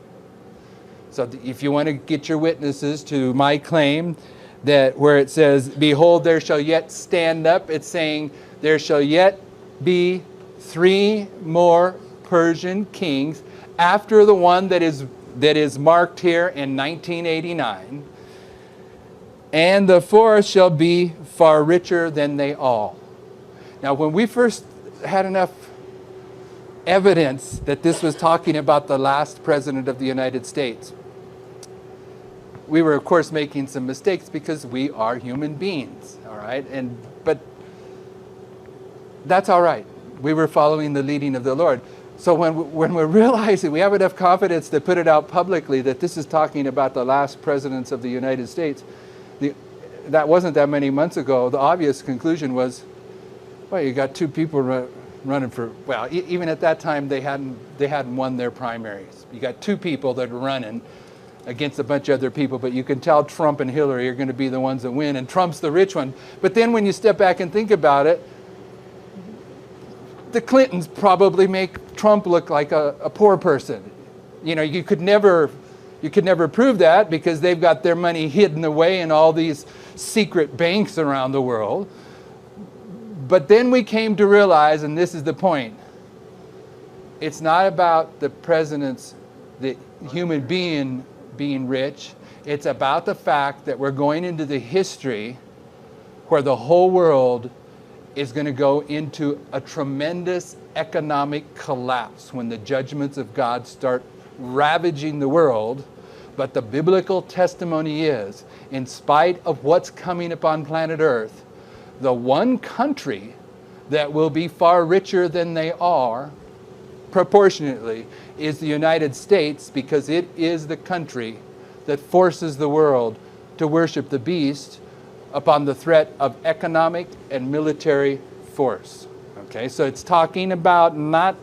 So if you want to get your witnesses to my claim that where it says, behold, there shall yet stand up, it's saying there shall yet be 3 more Persian kings after the one that is marked here in 1989. And the 4th shall be far richer than they all. Now, when we first had enough evidence that this was talking about the last president of the United States, we were, of course, making some mistakes because we are human beings, all right? But that's all right. We were following the leading of the Lord. So when we're realizing we have enough confidence to put it out publicly that this is talking about the last presidents of the United States, that wasn't that many months ago. The obvious conclusion was, well, you got 2 people running for, well, even at that time they hadn't won their primaries. You got 2 people that are running against a bunch of other people, but you can tell Trump and Hillary are going to be the ones that win, and Trump's the rich one. But then when you step back and think about it, the Clintons probably make Trump look like a poor person. You know, you could never prove that because they've got their money hidden away in all these secret banks around the world. But then we came to realize, and this is the point, it's not about the president's, the human being rich. It's about the fact that we're going into the history where the whole world is going to go into a tremendous economic collapse when the judgments of God start ravaging the world. But the biblical testimony is, in spite of what's coming upon planet Earth, the one country that will be far richer than they are, proportionately, is the United States, because it is the country that forces the world to worship the beast upon the threat of economic and military force. Okay, so it's talking about not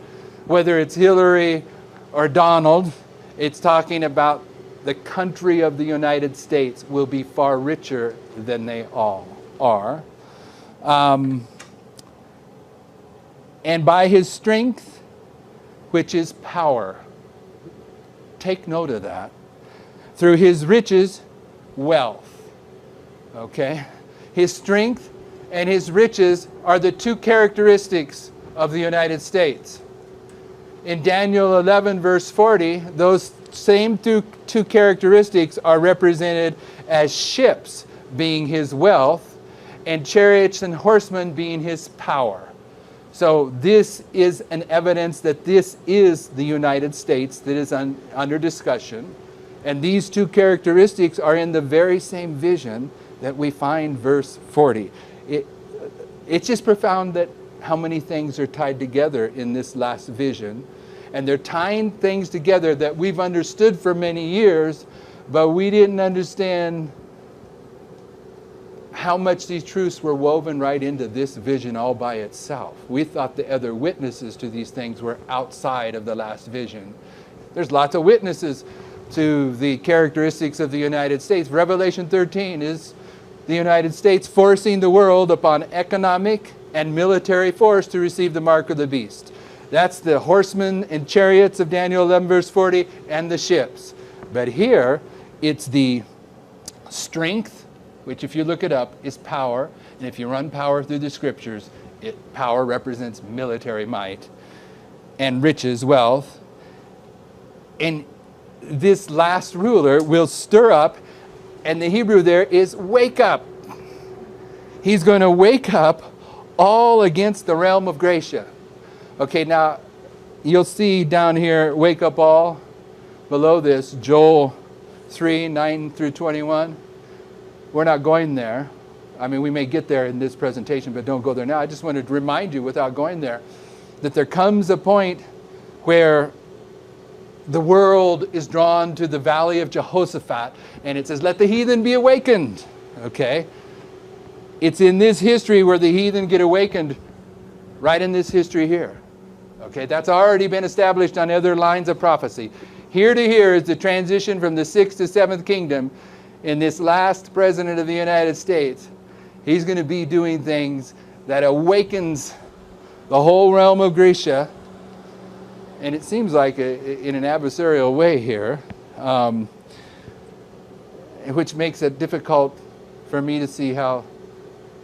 whether it's Hillary or Donald, it's talking about the country of the United States will be far richer than they all are. And by his strength, which is power. Take note of that. Through his riches, wealth. Okay? His strength and his riches are the 2 characteristics of the United States. In Daniel 11, verse 40, those same two characteristics are represented as ships being his wealth and chariots and horsemen being his power. So this is an evidence that this is the United States that is under discussion. And these 2 characteristics are in the very same vision that we find verse 40. It's just profound that how many things are tied together in this last vision. And they're tying things together that we've understood for many years, but we didn't understand how much these truths were woven right into this vision all by itself. We thought the other witnesses to these things were outside of the last vision. There's lots of witnesses to the characteristics of the United States. Revelation 13 is the United States forcing the world upon economic and military force to receive the mark of the beast. That's the horsemen and chariots of Daniel 11 verse 40 and the ships. But here it's the strength, which if you look it up is power. And if you run power through the scriptures, power represents military might and riches, wealth. And this last ruler will stir up, and the Hebrew there is wake up. He's going to wake up all against the realm of Gracia. Okay, now you'll see down here, wake up all. Below this, Joel 3, 9 through 21. We're not going there. I mean, we may get there in this presentation, but don't go there now. I just wanted to remind you, without going there, that there comes a point where the world is drawn to the valley of Jehoshaphat, and it says, let the heathen be awakened. Okay? It's in this history where the heathen get awakened, right in this history here. Okay, that's already been established on other lines of prophecy. Here to here is the transition from the 6th to 7th kingdom. In this last president of the United States, he's going to be doing things that awakens the whole realm of Gracia. And it seems like in an adversarial way here, which makes it difficult for me to see how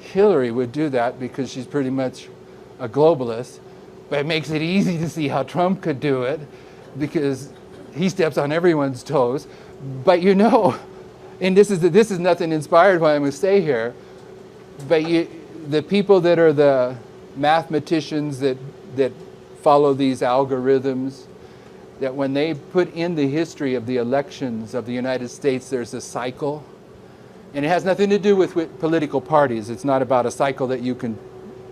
Hillary would do that, because she's pretty much a globalist. But it makes it easy to see how Trump could do it, because he steps on everyone's toes. But you know, and this is nothing inspired what I'm going to say here, but the people that are the mathematicians that follow these algorithms, that when they put in the history of the elections of the United States, there's a cycle. And it has nothing to do with political parties. It's not about a cycle that you can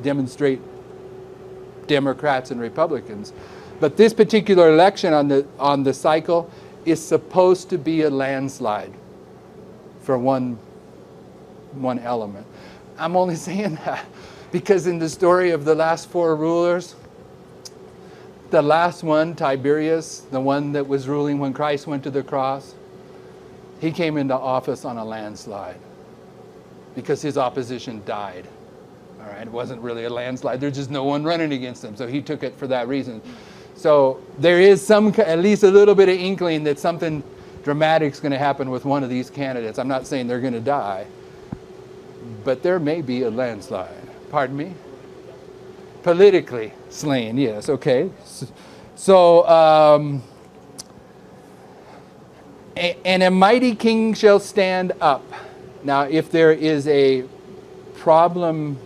demonstrate Democrats and Republicans. But this particular election on the cycle is supposed to be a landslide for one element. I'm only saying that because in the story of the last 4 rulers, the last one, Tiberius, the one that was ruling when Christ went to the cross, he came into office on a landslide because his opposition died. All right, it wasn't really a landslide. There's just no one running against him, so he took it for that reason. So there is at least a little bit of inkling that something dramatic is going to happen with one of these candidates. I'm not saying they're going to die, but there may be a landslide. Pardon me? Politically slain, yes, okay. So, and a mighty king shall stand up. Now, if there is a problem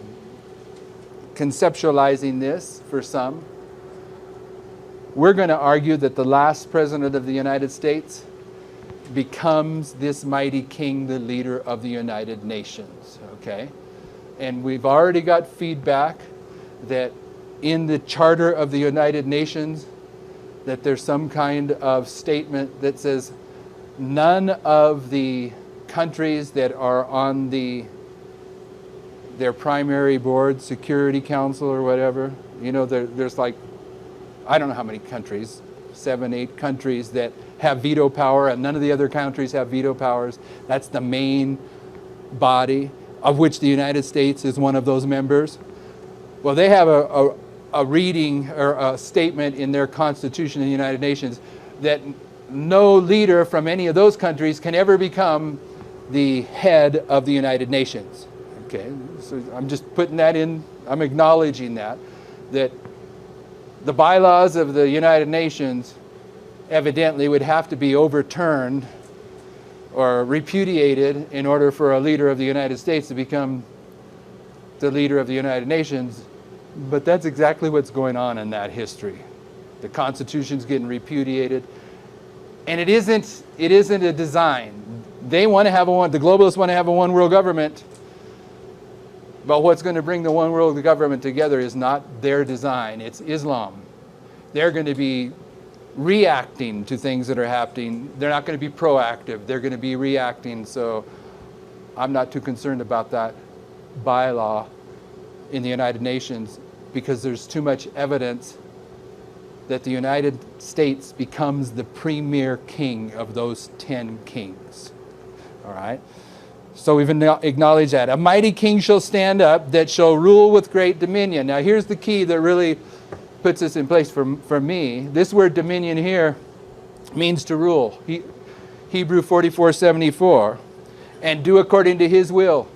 conceptualizing this for some, we're going to argue that the last president of the United States becomes this mighty king, the leader of the United Nations, okay? And we've already got feedback that in the Charter of the United Nations, that there's some kind of statement that says none of the countries that are on their primary board, Security Council or whatever, you know, there's like, I don't know how many countries, 7, 8 countries that have veto power, and none of the other countries have veto powers. That's the main body, of which the United States is one of those members. Well, they have a reading or a statement in their Constitution of the United Nations that no leader from any of those countries can ever become the head of the United Nations. Okay, so I'm just putting that in, I'm acknowledging that the bylaws of the United Nations evidently would have to be overturned or repudiated in order for a leader of the United States to become the leader of the United Nations. But that's exactly what's going on in that history. The Constitution's getting repudiated. And it isn't a design. They want to have the globalists want to have a one world government. But what's going to bring the one world government together is not their design. It's Islam. They're going to be reacting to things that are happening. They're not going to be proactive. They're going to be reacting. So I'm not too concerned about that bylaw in the United Nations, because there's too much evidence that the United States becomes the premier king of those 10 kings. All right? So we've acknowledged that. A mighty king shall stand up that shall rule with great dominion. Now here's the key that really puts this in place for me. This word dominion here means to rule. Hebrew 44:74. And do according to his will.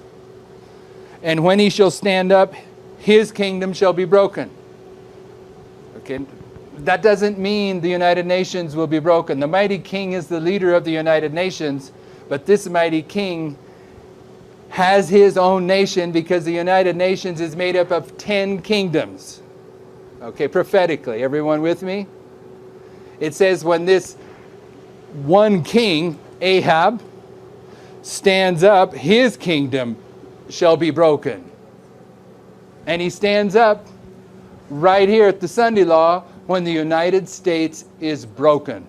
And when he shall stand up, his kingdom shall be broken. Okay, that doesn't mean the United Nations will be broken. The mighty king is the leader of the United Nations, but this mighty king has his own nation, because the United Nations is made up of 10 kingdoms. Okay, prophetically, everyone with me? It says when this one king, Ahab, stands up, his kingdom shall be broken. And he stands up right here at the Sunday law when the United States is broken.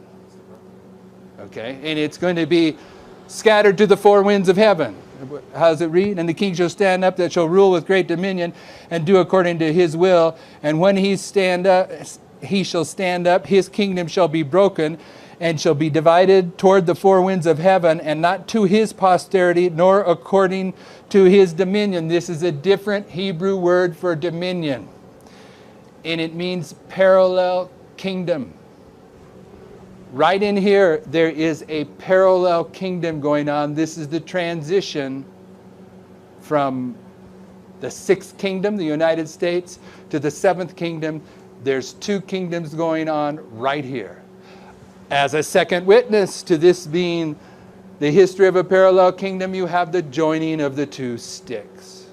Okay, and it's going to be scattered to the four winds of heaven. How does it read? And the king shall stand up that shall rule with great dominion and do according to his will. And when he shall stand up, his kingdom shall be broken and shall be divided toward the four winds of heaven, and not to his posterity, nor according to his dominion. This is a different Hebrew word for dominion, and it means parallel kingdom. Right in here, there is a parallel kingdom going on. This is the transition from the sixth kingdom, the United States, to the seventh kingdom. There's two kingdoms going on right here. As a second witness to this being the history of a parallel kingdom, you have the joining of the two sticks.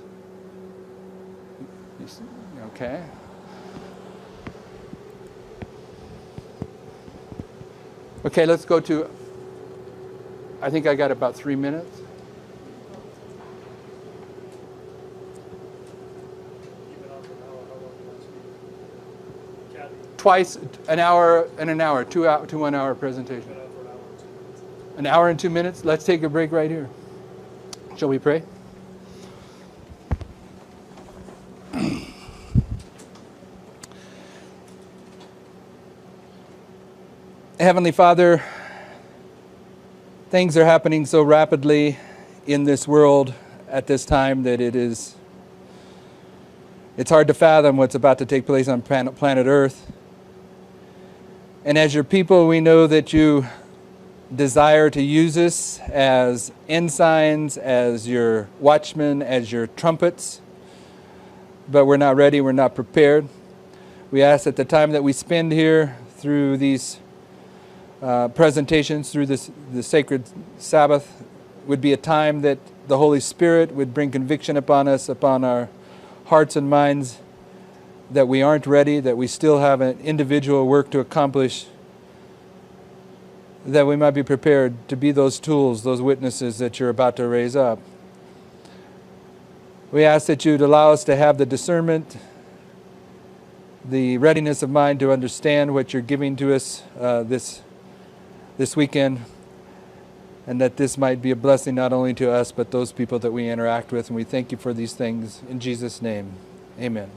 Okay? Okay, let's go to, I think I got about 3 minutes. Twice, an hour and an hour, 2 1 hour presentation. An hour and 2 minutes? Let's take a break right here. Shall we pray? Heavenly Father, things are happening so rapidly in this world at this time that it's hard to fathom what's about to take place on planet Earth. And as your people, we know that you desire to use us as ensigns, as your watchmen, as your trumpets. But we're not ready, we're not prepared. We ask that the time that we spend here through these presentations, through the sacred Sabbath, would be a time that the Holy Spirit would bring conviction upon us, upon our hearts and minds, that we aren't ready, that we still have an individual work to accomplish, that we might be prepared to be those tools, those witnesses that you're about to raise up. We ask that you'd allow us to have the discernment, the readiness of mind to understand what you're giving to us this weekend, and that this might be a blessing not only to us, but those people that we interact with. And we thank you for these things. In Jesus' name, amen.